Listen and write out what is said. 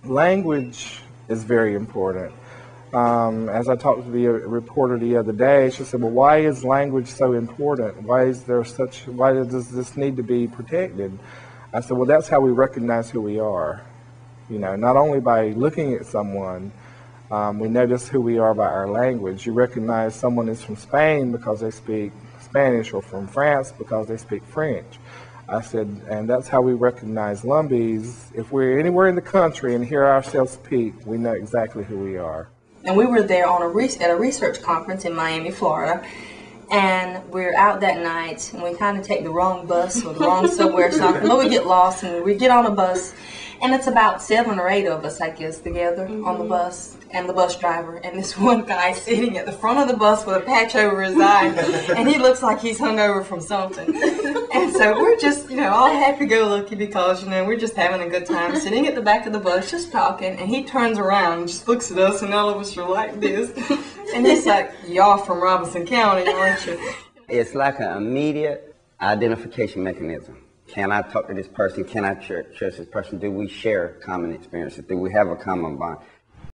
Language is very important. As I talked to the reporter the other day, she said, "Well, why is language so important? Why does this need to be protected?" I said, "Well, that's how we recognize who we are. You know, not only by looking at someone, we notice who we are by our language. You recognize someone is from Spain because they speak Spanish, or from France because they speak French." I said, and that's how we recognize Lumbees. If we're anywhere in the country and hear ourselves speak, we know exactly who we are. And we were there on at a research conference in Miami, Florida. And we're out that night, and we kind of take the wrong bus or the wrong subway or something. But we get lost, and we get on a bus, and it's about 7 or 8 of us, I guess, together on the bus, and the bus driver, and this one guy sitting at the front of the bus with a patch over his eye, and he looks like he's hungover from something. And so we're just, all happy-go-lucky because, we're just having a good time sitting at the back of the bus, just talking, and he turns around and just looks at us, and all of us are like this. And he's like, "Y'all from Robinson County, aren't you?" It's like an immediate identification mechanism. Can I talk to this person? Can I trust this person? Do we share common experiences? Do we have a common bond?